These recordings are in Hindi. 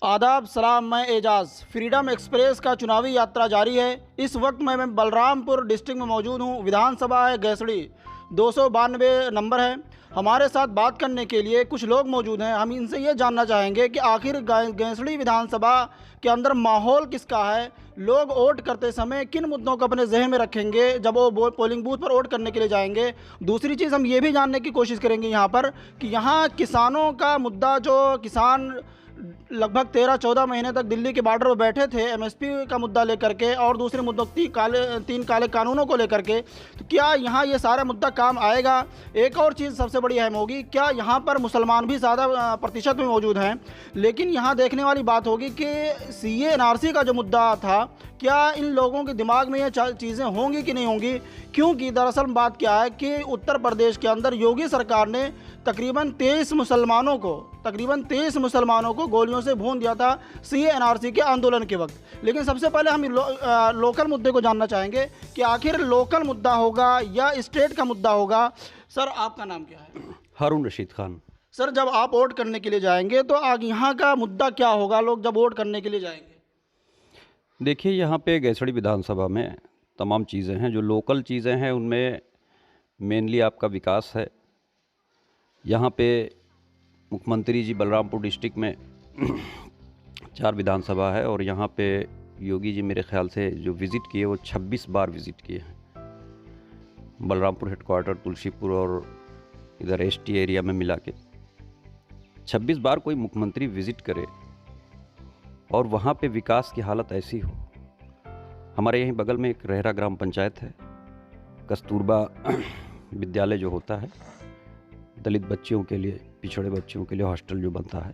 आदाब सलाम, मैं एजाज़। फ्रीडम एक्सप्रेस का चुनावी यात्रा जारी है। इस वक्त मैं बलरामपुर डिस्ट्रिक्ट में मौजूद हूँ। विधानसभा है गैसड़ी, 292 नंबर है। हमारे साथ बात करने के लिए कुछ लोग मौजूद हैं। हम इनसे ये जानना चाहेंगे कि आखिर गैसड़ी विधानसभा के अंदर माहौल किसका है, लोग वोट करते समय किन मुद्दों को अपने जहन में रखेंगे जब वो पोलिंग बूथ पर वोट करने के लिए जाएंगे। दूसरी चीज़ हम ये भी जानने की कोशिश करेंगे यहाँ पर कि यहाँ किसानों का मुद्दा, जो किसान लगभग 13-14 महीने तक दिल्ली के बॉर्डर पर बैठे थे एमएसपी का मुद्दा लेकर के, और दूसरे मुद्दों तीन काले कानूनों को लेकर के, तो क्या यहाँ ये सारा मुद्दा काम आएगा। एक और चीज़ सबसे बड़ी अहम होगी, क्या यहाँ पर मुसलमान भी ज़्यादा प्रतिशत में मौजूद हैं। लेकिन यहाँ देखने वाली बात होगी कि सीए एनआरसी का जो मुद्दा था, क्या इन लोगों के दिमाग में ये चीज़ें होंगी कि नहीं होंगी। क्योंकि दरअसल बात क्या है कि उत्तर प्रदेश के अंदर योगी सरकार ने तकरीबन 23 मुसलमानों को गोलियों से भून दिया था सीए एनआरसी के आंदोलन के वक्त। लेकिन सबसे पहले हम लोकल मुद्दे को जानना चाहेंगे कि आखिर लोकल मुद्दा होगा या स्टेट का मुद्दा होगा। सर, आपका नाम क्या है? हारून रशीद खान। सर, जब आप वोट करने के लिए जाएंगे तो आगे यहाँ का मुद्दा क्या होगा, लोग जब वोट करने के लिए जाएंगे? देखिए, यहाँ पे गैसड़ी विधानसभा में तमाम चीज़ें हैं। जो लोकल चीज़ें हैं उनमें मेनली आपका विकास है। यहाँ पे मुख्यमंत्री जी बलरामपुर डिस्ट्रिक्ट में 4 विधानसभा है, और यहाँ पे योगी जी मेरे ख्याल से जो विज़िट किए वो 26 बार विज़िट किए हैं। बलरामपुर हेडक्वार्टर, तुलसीपुर और इधर एसटी एरिया में मिला के 26 बार कोई मुख्यमंत्री विज़िट करे और वहाँ पे विकास की हालत ऐसी हो। हमारे यहीं बगल में एक रहरा ग्राम पंचायत है, कस्तूरबा विद्यालय जो होता है, दलित बच्चियों के लिए, पिछड़े बच्चियों के लिए हॉस्टल जो बनता है,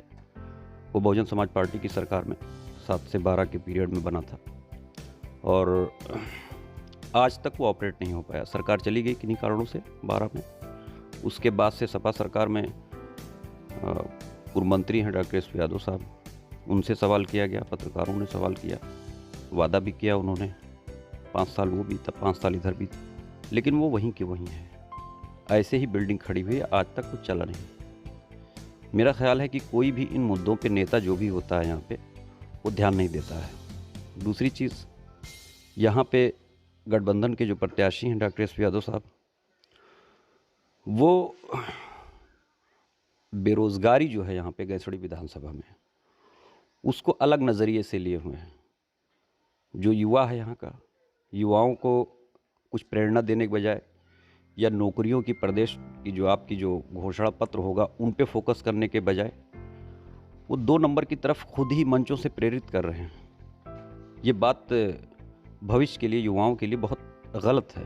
वो बहुजन समाज पार्टी की सरकार में 7 से 12 के पीरियड में बना था, और आज तक वो ऑपरेट नहीं हो पाया। सरकार चली गई किन्हीं कारणों से 12 में। उसके बाद से सपा सरकार में पूर्व मंत्री हैं डॉक्टर एस यादव साहब, उनसे सवाल किया गया, पत्रकारों ने सवाल किया, वादा भी किया उन्होंने, 5 साल वो बीता, 5 साल इधर बीत, लेकिन वो वहीं के वहीं है। ऐसे ही बिल्डिंग खड़ी हुई है, आज तक कुछ चला नहीं। मेरा ख्याल है कि कोई भी इन मुद्दों पे नेता जो भी होता है यहाँ पे, वो ध्यान नहीं देता है। दूसरी चीज़, यहाँ पे गठबंधन के जो प्रत्याशी हैं डॉक्टर एस यादव साहब, वो बेरोज़गारी जो है यहाँ पे गैसड़ी विधानसभा में, उसको अलग नज़रिए से लिए हुए हैं। जो युवा है यहाँ का, युवाओं को कुछ प्रेरणा देने के बजाय या नौकरियों की प्रदेश की जो आपकी जो घोषणा पत्र होगा उन पे फोकस करने के बजाय वो 2 नंबर की तरफ खुद ही मंचों से प्रेरित कर रहे हैं। ये बात भविष्य के लिए, युवाओं के लिए बहुत गलत है।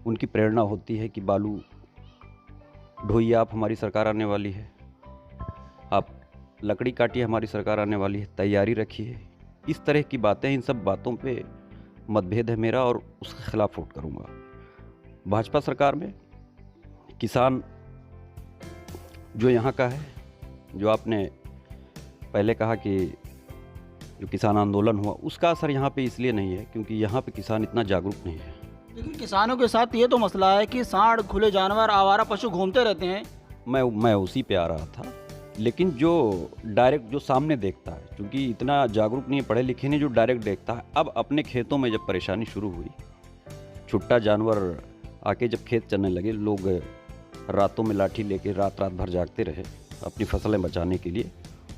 उनकी प्रेरणा होती है कि बालू ढोइए, आप हमारी सरकार आने वाली है, आप लकड़ी काटिए, हमारी सरकार आने वाली है, तैयारी रखिए। इस तरह की बातें, इन सब बातों पे मतभेद है मेरा, और उसके खिलाफ वोट करूँगा। भाजपा सरकार में किसान जो यहाँ का है, जो आपने पहले कहा कि जो किसान आंदोलन हुआ, उसका असर यहाँ पे इसलिए नहीं है क्योंकि यहाँ पे किसान इतना जागरूक नहीं है। लेकिन किसानों के साथ ये तो मसला है कि सांड, खुले जानवर, आवारा पशु घूमते रहते हैं। मैं उसी पे आ रहा था। लेकिन जो डायरेक्ट, जो सामने देखता है, क्योंकि इतना जागरूक नहीं है, पढ़े लिखे नहीं, जो डायरेक्ट देखता है। अब अपने खेतों में जब परेशानी शुरू हुई, छुट्टा जानवर आके जब खेत चलने लगे, लोग रातों में लाठी लेके रात भर जागते रहे अपनी फसलें बचाने के लिए,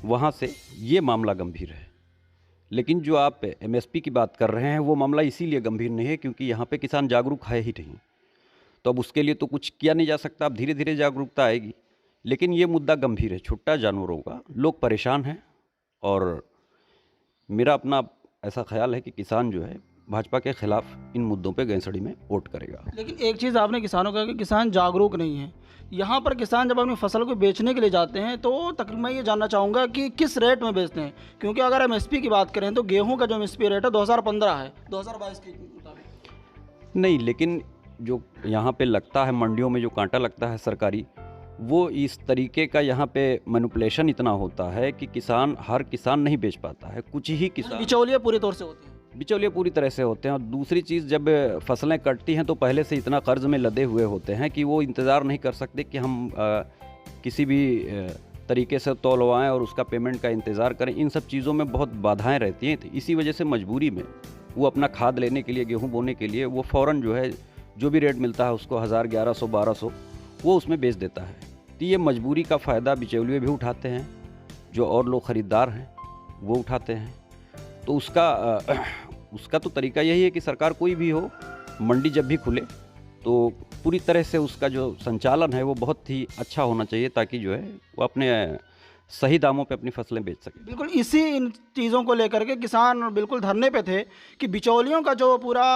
वहाँ से ये मामला गंभीर है। लेकिन जो आप एमएसपी की बात कर रहे हैं, वो मामला इसीलिए गंभीर नहीं है क्योंकि यहाँ पे किसान जागरूक है ही नहीं। तो अब उसके लिए तो कुछ किया नहीं जा सकता, अब धीरे धीरे जागरूकता आएगी। लेकिन ये मुद्दा गंभीर है, छुट्टा जानवरों का, लोग परेशान हैं, और मेरा अपना ऐसा ख्याल है कि किसान जो है भाजपा के खिलाफ इन मुद्दों पे गैसड़ी में वोट करेगा। लेकिन एक चीज़ आपने किसानों का कि किसान जागरूक नहीं है। यहाँ पर किसान जब अपनी फसल को बेचने के लिए जाते हैं तो तकरीबन मैं ये जानना चाहूँगा कि किस रेट में बेचते हैं। क्योंकि अगर एमएसपी की बात करें तो गेहूँ का जो एमएसपी रेट है 2015 है, 2022 के मुताबिक नहीं। लेकिन जो यहाँ पे लगता है, मंडियों में जो कांटा लगता है सरकारी, वो इस तरीके का यहाँ पे मैनिपुलेशन इतना होता है कि हर किसान नहीं बेच पाता है, कुछ ही किसान, बिचौलिए पूरी तौर से होते हैं। बिचौलिए पूरी तरह से होते हैं। और दूसरी चीज़, जब फसलें कटती हैं तो पहले से इतना कर्ज में लदे हुए होते हैं कि वो इंतज़ार नहीं कर सकते कि हम किसी भी तरीके से तौलवाएं और उसका पेमेंट का इंतज़ार करें, इन सब चीज़ों में बहुत बाधाएं रहती हैं। तो इसी वजह से मजबूरी में वो अपना खाद लेने के लिए, गेहूं बोने के लिए वो फ़ौरन जो है जो भी रेट मिलता है उसको 1000, 1100, 1200 वो उसमें बेच देता है। तो ये मजबूरी का फ़ायदा बिचौलिए भी उठाते हैं, जो और लोग ख़रीदार हैं वो उठाते हैं। तो उसका तो तरीका यही है कि सरकार कोई भी हो, मंडी जब भी खुले तो पूरी तरह से उसका जो संचालन है वो बहुत ही अच्छा होना चाहिए, ताकि जो है वो अपने सही दामों पे अपनी फसलें बेच सकें। बिल्कुल इसी इन चीज़ों को लेकर के किसान बिल्कुल धरने पे थे कि बिचौलियों का जो पूरा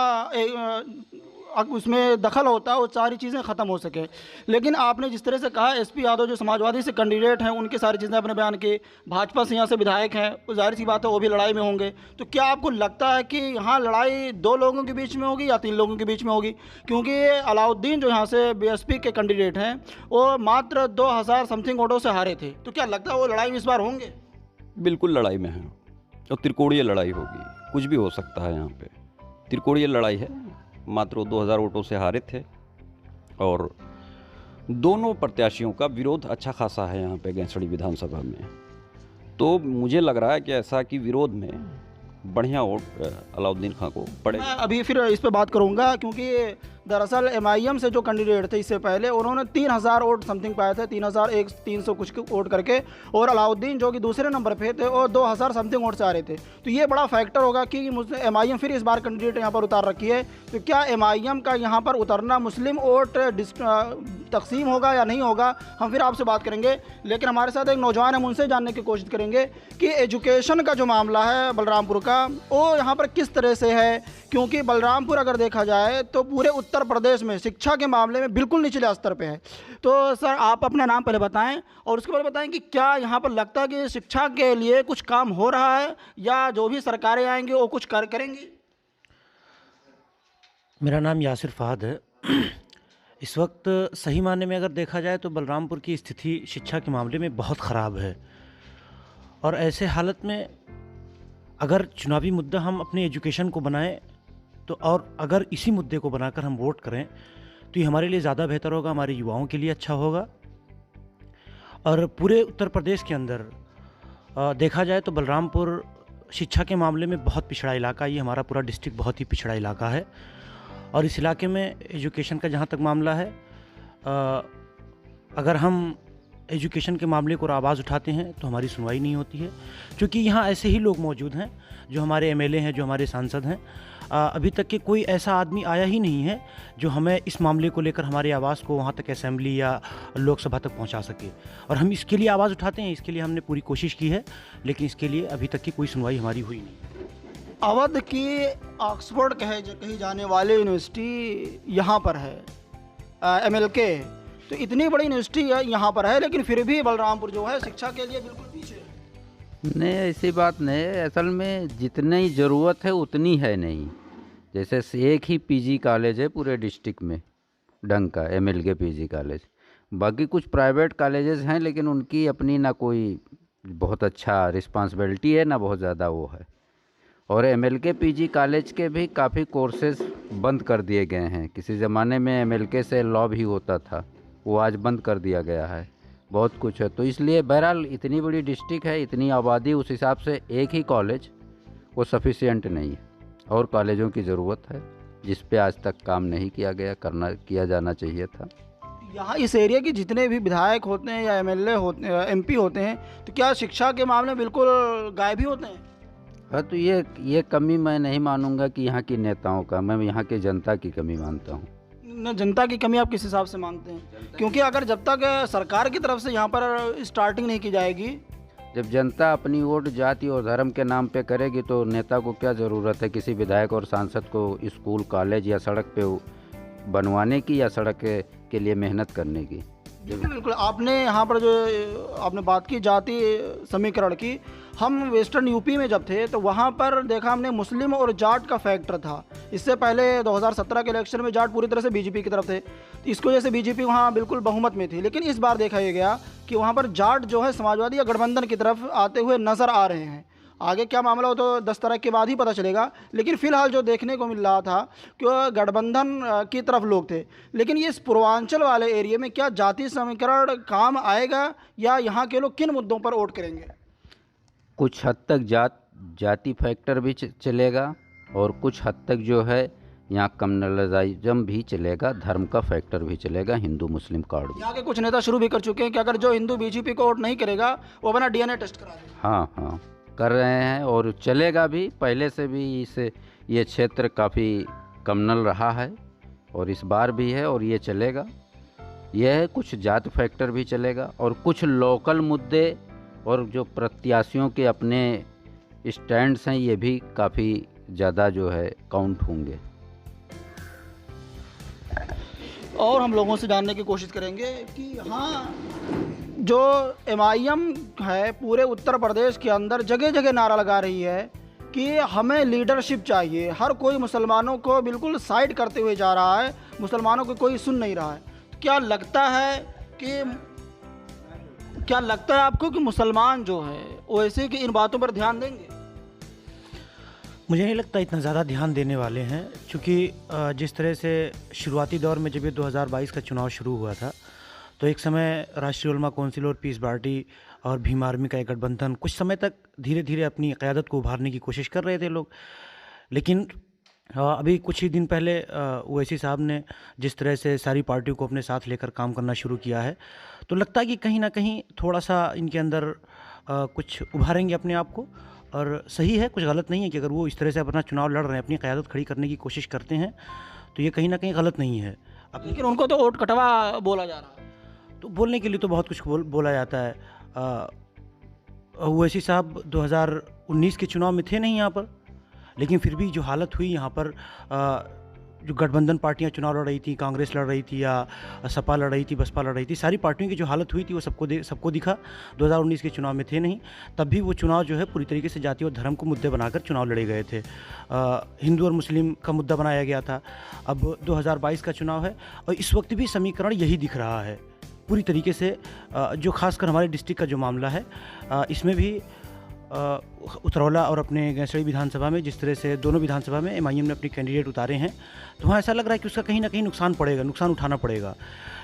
उसमें दखल होता है वो सारी चीज़ें ख़त्म हो सके। लेकिन आपने जिस तरह से कहा एसपी यादव जो समाजवादी से कैंडिडेट हैं उनकी सारी चीज़ें आपने बयान की, भाजपा से यहाँ से विधायक हैं, वो जाहिर सी बात है वो भी लड़ाई में होंगे। तो क्या आपको लगता है कि यहाँ लड़ाई 2 लोगों के बीच में होगी या 3 लोगों के बीच में होगी? क्योंकि अलाउद्दीन जो यहाँ से बीएसपी के कैंडिडेट हैं वो मात्र 2000 समथिंग वोटों से हारे थे। तो क्या लगता है वो लड़ाई में इस बार होंगे? बिल्कुल लड़ाई में है और त्रिकोणीय लड़ाई होगी, कुछ भी हो सकता है यहाँ पे। त्रिकोणीय लड़ाई है, मात्र 2000 वोटों से हारे थे और दोनों प्रत्याशियों का विरोध अच्छा खासा है यहाँ पे गैसड़ी विधानसभा में। तो मुझे लग रहा है कि ऐसा कि विरोध में बढ़िया वोट अलाउद्दीन खां को पड़ेगा। मैं अभी फिर इस पे बात करूंगा क्योंकि दरअसल एमआईएम से जो कैंडिडेट थे इससे पहले उन्होंने 3000 वोट समथिंग पाए थे, 3,300 कुछ वोट करके, और अलाउद्दीन जो कि दूसरे नंबर पे थे और 2000 समथिंग वोट से आ रहे थे। तो ये बड़ा फैक्टर होगा कि एमआईएम फिर इस बार कैंडिडेट यहाँ पर उतार रखी है। तो क्या एमआईएम का यहाँ पर उतरना मुस्लिम वोट तकसीम होगा या नहीं होगा, हम फिर आपसे बात करेंगे। लेकिन हमारे साथ एक नौजवान हम उनसे जानने की कोशिश करेंगे कि एजुकेशन का जो मामला है बलरामपुर का वो यहाँ पर किस तरह से है, क्योंकि बलरामपुर अगर देखा जाए तो पूरे उत्तर प्रदेश में शिक्षा के मामले में बिल्कुल निचले स्तर पे है। तो सर आप अपना नाम पहले बताएं और उसके बाद बताएं कि क्या यहाँ पर लगता है कि शिक्षा के लिए कुछ काम हो रहा है या जो भी सरकारें आएंगी वो कुछ करेंगी? मेरा नाम यासिर फ़ाहद है। इस वक्त सही मायने में अगर देखा जाए तो बलरामपुर की स्थिति शिक्षा के मामले में बहुत ख़राब है और ऐसे हालत में अगर चुनावी मुद्दा हम अपने एजुकेशन को बनाएं तो और अगर इसी मुद्दे को बनाकर हम वोट करें तो ये हमारे लिए ज़्यादा बेहतर होगा, हमारे युवाओं के लिए अच्छा होगा। और पूरे उत्तर प्रदेश के अंदर देखा जाए तो बलरामपुर शिक्षा के मामले में बहुत पिछड़ा इलाका, ये हमारा पूरा डिस्ट्रिक्ट बहुत ही पिछड़ा इलाका है और इस इलाके में एजुकेशन का जहाँ तक मामला है, अगर हम एजुकेशन के मामले को आवाज़ उठाते हैं तो हमारी सुनवाई नहीं होती है, क्योंकि यहाँ ऐसे ही लोग मौजूद हैं जो हमारे एमएलए हैं, जो हमारे सांसद हैं। अभी तक के कोई ऐसा आदमी आया ही नहीं है जो हमें इस मामले को लेकर हमारी आवाज़ को वहाँ तक असेंबली या लोकसभा तक पहुँचा सके। और हम इसके लिए आवाज़ उठाते हैं, इसके लिए हमने पूरी कोशिश की है, लेकिन इसके लिए अभी तक की कोई सुनवाई हमारी हुई नहीं। अवध की ऑक्सफोर्ड कही जाने वाली यूनिवर्सिटी यहाँ पर है, MLK, तो इतनी बड़ी यूनिवर्सिटी यहाँ पर है, लेकिन फिर भी बलरामपुर जो है शिक्षा के लिए बिल्कुल पीछे है। नहीं, ऐसी बात नहीं है। असल में जितनी ज़रूरत है उतनी है नहीं। जैसे एक ही पीजी कॉलेज है पूरे डिस्ट्रिक्ट में ढंग का, MLK पीजी कॉलेज। बाकी कुछ प्राइवेट कॉलेजेस हैं लेकिन उनकी अपनी ना कोई बहुत अच्छा रिस्पांसिबिलिटी है ना बहुत ज़्यादा वो है। और MLK पीजी कॉलेज के भी काफ़ी कोर्सेज़ बंद कर दिए गए हैं। किसी ज़माने में MLK से लॉ भी होता था, वो आज बंद कर दिया गया है। बहुत कुछ है, तो इसलिए बहरहाल इतनी बड़ी डिस्ट्रिक्ट है, इतनी आबादी, उस हिसाब से एक ही कॉलेज वो सफिशिएंट नहीं है और कॉलेजों की ज़रूरत है, जिस पे आज तक काम नहीं किया गया, किया जाना चाहिए था। यहाँ इस एरिया के जितने भी विधायक होते हैं या MLA होते हैं, MP होते हैं, तो क्या शिक्षा के मामले बिल्कुल गायब ही होते हैं? हाँ, तो ये कमी मैं नहीं मानूंगा कि यहाँ की नेताओं का, मैं यहाँ की जनता की कमी मानता हूँ। न जनता की कमी आप किस हिसाब से मानते हैं? क्योंकि अगर जब तक सरकार की तरफ से यहाँ पर स्टार्टिंग नहीं की जाएगी, जब जनता अपनी वोट जाति और धर्म के नाम पे करेगी तो नेता को क्या ज़रूरत है किसी विधायक और सांसद को स्कूल, कॉलेज या सड़क पे बनवाने की या सड़क के लिए मेहनत करने की? बिल्कुल आपने यहाँ पर जो आपने बात की जाति समीकरण की, हम वेस्टर्न यूपी में जब थे तो वहाँ पर देखा हमने मुस्लिम और जाट का फैक्टर था। इससे पहले 2017 के इलेक्शन में जाट पूरी तरह से बीजेपी की तरफ थे, तो इसकी वजह से बीजेपी वहाँ बिल्कुल बहुमत में थी। लेकिन इस बार देखा ये गया कि वहाँ पर जाट जो है समाजवादी या गठबंधन की तरफ आते हुए नज़र आ रहे हैं। आगे क्या मामला हो तो 10 तारीख के बाद ही पता चलेगा। लेकिन फ़िलहाल जो देखने को मिल रहा था कि वो गठबंधन की तरफ लोग थे। लेकिन ये इस पूर्वांचल वाले एरिया में क्या जातीय समीकरण काम आएगा या यहाँ के लोग किन मुद्दों पर वोट करेंगे? कुछ हद तक जाति फैक्टर भी चलेगा और कुछ हद तक जो है यहाँ कम्युनलिज्म भी चलेगा, धर्म का फैक्टर भी चलेगा, हिंदू मुस्लिम कार्ड भी। यहाँ के कुछ नेता शुरू भी कर चुके हैं कि अगर जो हिंदू बीजेपी को वोट नहीं करेगा वो अपना DNA टेस्ट करा देगा। हाँ हाँ, कर रहे हैं और चलेगा भी। पहले से भी ये क्षेत्र काफ़ी कम्युनल रहा है और इस बार भी है और ये चलेगा। यह है, कुछ जात फैक्टर भी चलेगा और कुछ लोकल मुद्दे और जो प्रत्याशियों के अपने स्टैंड्स हैं ये भी काफ़ी ज़्यादा जो है काउंट होंगे। और हम लोगों से जानने की कोशिश करेंगे कि हाँ, जो MIM है पूरे उत्तर प्रदेश के अंदर जगह जगह नारा लगा रही है कि हमें लीडरशिप चाहिए। हर कोई मुसलमानों को बिल्कुल साइड करते हुए जा रहा है, मुसलमानों को कोई सुन नहीं रहा है। तो क्या लगता है आपको कि मुसलमान जो है वो ऐसे कि इन बातों पर ध्यान देंगे? मुझे नहीं लगता इतना ज़्यादा ध्यान देने वाले हैं, क्योंकि जिस तरह से शुरुआती दौर में जब ये 2022 का चुनाव शुरू हुआ था तो एक समय राष्ट्रीय उलमा कौंसिल और पीस पार्टी और भीम आर्मी का एक गठबंधन कुछ समय तक धीरे धीरे अपनी क़यादत को उभारने की कोशिश कर रहे थे लोग। लेकिन अभी कुछ ही दिन पहले ओवैसी साहब ने जिस तरह से सारी पार्टियों को अपने साथ लेकर काम करना शुरू किया है, तो लगता है कि कहीं ना कहीं थोड़ा सा इनके अंदर कुछ उभारेंगे अपने आप को। और सही है, कुछ गलत नहीं है कि अगर वो इस तरह से अपना चुनाव लड़ रहे हैं, अपनी क़यादत खड़ी करने की कोशिश करते हैं, तो ये कहीं ना कहीं गलत नहीं है। लेकिन उनको तो वोट कटवा बोला जा रहा है। तो बोलने के लिए तो बहुत कुछ बोला जाता है। ओवैसी साहब 2019 के चुनाव में थे नहीं यहाँ पर, लेकिन फिर भी जो हालत हुई यहाँ पर, जो गठबंधन पार्टियाँ चुनाव लड़ रही थी, कांग्रेस लड़ रही थी या सपा लड़ रही थी, बसपा लड़ रही थी, सारी पार्टियों की जो हालत हुई थी वो सबको दिखा। 2019 के चुनाव में थे नहीं, तब भी वो चुनाव जो है पूरी तरीके से जाति और धर्म को मुद्दे बनाकर चुनाव लड़े गए थे। हिंदू और मुस्लिम का मुद्दा बनाया गया था। अब 2022 का चुनाव है और इस वक्त भी समीकरण यही दिख रहा है पूरी तरीके से। जो खासकर हमारे डिस्ट्रिक्ट का जो मामला है, इसमें भी उतरौला और अपने गैसड़ी विधानसभा में जिस तरह से दोनों विधानसभा में MIM ने अपने कैंडिडेट उतारे हैं, तो वहाँ ऐसा लग रहा है कि उसका कहीं ना कहीं नुकसान उठाना पड़ेगा।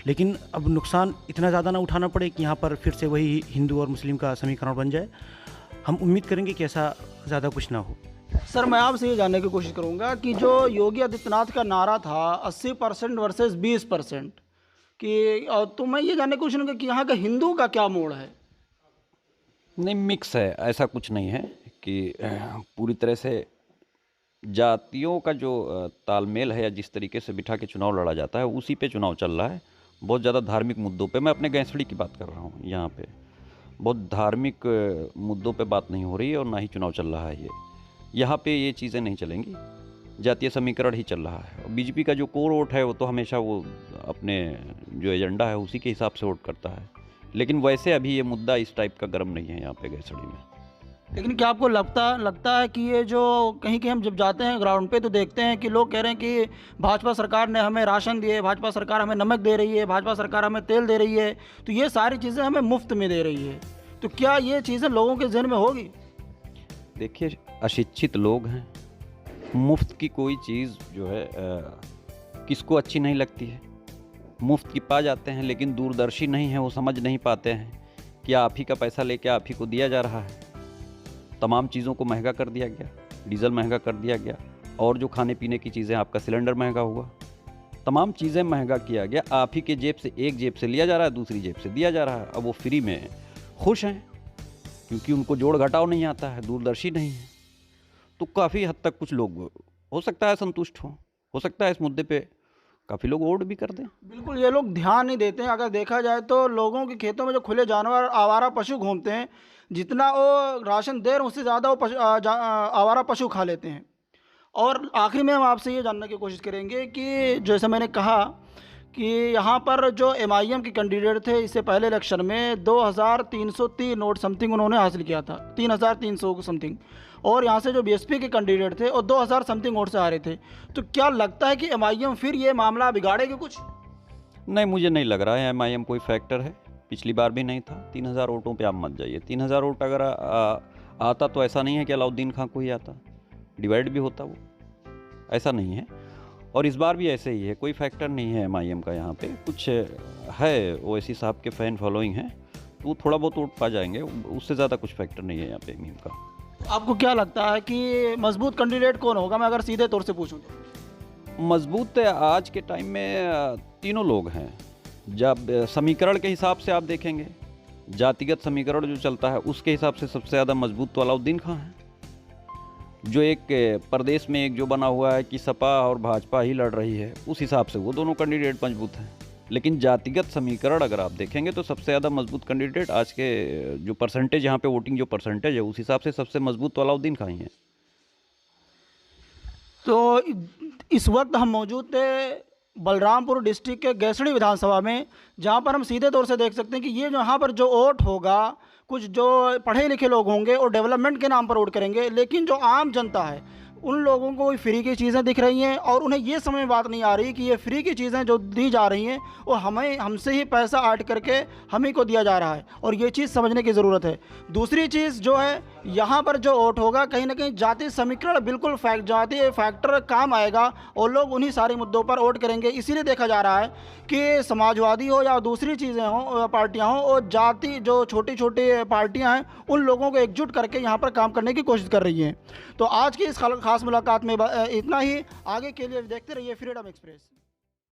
लेकिन अब नुकसान इतना ज़्यादा ना उठाना पड़े कि यहाँ पर फिर से वही हिंदू और मुस्लिम का समीकरण बन जाए। हम उम्मीद करेंगे कि ऐसा ज़्यादा कुछ ना हो। सर, मैं आपसे ये जानने की कोशिश करूँगा कि जो योगी आदित्यनाथ का नारा था 80% वर्सेस 20% कि, तो मैं ये जानने की कोशिश करूँगा कि यहाँ का हिंदू का क्या मोड़ है? नहीं, मिक्स है, ऐसा कुछ नहीं है कि पूरी तरह से जातियों का जो तालमेल है या जिस तरीके से बिठा के चुनाव लड़ा जाता है उसी पे चुनाव चल रहा है। बहुत ज़्यादा धार्मिक मुद्दों पे, मैं अपने गैसड़ी की बात कर रहा हूँ, यहाँ पे बहुत धार्मिक मुद्दों पे बात नहीं हो रही है और ना ही चुनाव चल रहा है। यहाँ पे ये चीज़ें नहीं चलेंगी, जातीय समीकरण ही चल रहा है। और बीजेपी का जो कोर वोट है वो तो हमेशा वो अपने जो एजेंडा है उसी के हिसाब से वोट करता है। लेकिन वैसे अभी ये मुद्दा इस टाइप का गर्म नहीं है यहाँ पे गैसड़ी में। लेकिन क्या आपको लगता है कि ये जो कहीं हम जब जाते हैं ग्राउंड पे तो देखते हैं कि लोग कह रहे हैं कि भाजपा सरकार ने हमें राशन दिए, भाजपा सरकार हमें नमक दे रही है, भाजपा सरकार हमें तेल दे रही है, तो ये सारी चीज़ें हमें मुफ्त में दे रही है, तो क्या ये चीज़ें लोगों के जहन में होगी? देखिए, अशिक्षित लोग हैं, मुफ्त की कोई चीज़ जो है किसको अच्छी नहीं लगती है। मुफ्त की पा जाते हैं, लेकिन दूरदर्शी नहीं है, वो समझ नहीं पाते हैं कि आप ही का पैसा लेके आप ही को दिया जा रहा है। तमाम चीज़ों को महंगा कर दिया गया, डीजल महंगा कर दिया गया, और जो खाने पीने की चीज़ें, आपका सिलेंडर महंगा हुआ, तमाम चीज़ें महंगा किया गया। आप ही के जेब से, एक जेब से लिया जा रहा है, दूसरी जेब से दिया जा रहा है। अब वो फ्री में खुश हैं क्योंकि उनको जोड़ घटाव नहीं आता है, दूरदर्शी नहीं है। तो काफ़ी हद तक कुछ लोग हो सकता है संतुष्ट हो सकता है इस मुद्दे पे काफ़ी लोग वोट भी कर दें। बिल्कुल, ये लोग ध्यान नहीं देते हैं। अगर देखा जाए तो लोगों के खेतों में जो खुले जानवर, आवारा पशु घूमते हैं, जितना वो राशन दे रहे हैं उससे ज़्यादा वो आवारा पशु खा लेते हैं। और आखिर में हम आपसे ये जानने की कोशिश करेंगे कि जैसे मैंने कहा कि यहाँ पर जो MIM के कैंडिडेट थे, इससे पहले इलेक्शन में 2303 वोट समथिंग उन्होंने हासिल किया था, 3300 समथिंग, और यहाँ से जो BSP के कैंडिडेट थे और 2000 समथिंग वोट से आ रहे थे। तो क्या लगता है कि MIM फिर ये मामला बिगाड़ेगी कुछ? नहीं, मुझे नहीं लग रहा है MIM कोई फैक्टर है। पिछली बार भी नहीं था। 3000 वोटों पे आप मत जाइए। 3000 वोट अगर आता तो ऐसा नहीं है कि अलाउद्दीन खां को ही आता, डिवाइड भी होता वो, ऐसा नहीं है। और इस बार भी ऐसे ही है, कोई फैक्टर नहीं है MIM का यहाँ पे। कुछ है ओवैसी साहब के फ़ैन फॉलोइंग है तो वो थोड़ा बहुत वोट पा जाएंगे, उससे ज़्यादा कुछ फैक्टर नहीं है यहाँ पे MIM का। आपको क्या लगता है कि मजबूत कैंडिडेट कौन होगा, मैं अगर सीधे तौर से पूछूं तो? मजबूत आज के टाइम में तीनों लोग हैं। जब समीकरण के हिसाब से आप देखेंगे, जातिगत समीकरण जो चलता है उसके हिसाब से सबसे ज़्यादा मजबूत तो अलाउद्दीन खां है, जो एक प्रदेश में एक जो बना हुआ है कि सपा और भाजपा ही लड़ रही है, उस हिसाब से वो दोनों कैंडिडेट मजबूत हैं। लेकिन जातिगत समीकरण अगर आप देखेंगे तो सबसे ज़्यादा मजबूत कैंडिडेट आज के जो परसेंटेज यहाँ पे वोटिंग जो परसेंटेज है उस हिसाब से सबसे मजबूत तो अलाउद्दीन खां ही है। तो इस वक्त हम मौजूद थे बलरामपुर डिस्ट्रिक्ट के गैसड़ी विधानसभा में, जहां पर हम सीधे तौर से देख सकते हैं कि ये यहाँ पर जो वोट होगा, कुछ जो पढ़े लिखे लोग होंगे और डेवलपमेंट के नाम पर वोट करेंगे, लेकिन जो आम जनता है उन लोगों को फ्री की चीज़ें दिख रही हैं और उन्हें ये समझ में बात नहीं आ रही कि ये फ्री की चीज़ें जो दी जा रही हैं वो हमसे ही पैसा ऐड करके हम ही को दिया जा रहा है, और ये चीज़ समझने की ज़रूरत है। दूसरी चीज़ जो है, यहाँ पर जो वोट होगा कहीं ना कहीं जाति समीकरण बिल्कुल जाति फैक्टर काम आएगा और लोग उन्हीं सारे मुद्दों पर वोट करेंगे। इसीलिए देखा जा रहा है कि समाजवादी हो या दूसरी चीज़ें हों, पार्टियाँ हों, और जाति जो छोटी छोटी पार्टियाँ हैं उन लोगों को एकजुट करके यहाँ पर काम करने की कोशिश कर रही हैं। तो आज की इस खास मुलाकात में इतना ही। आगे के लिए देखते रहिए फ्रीडम एक्सप्रेस।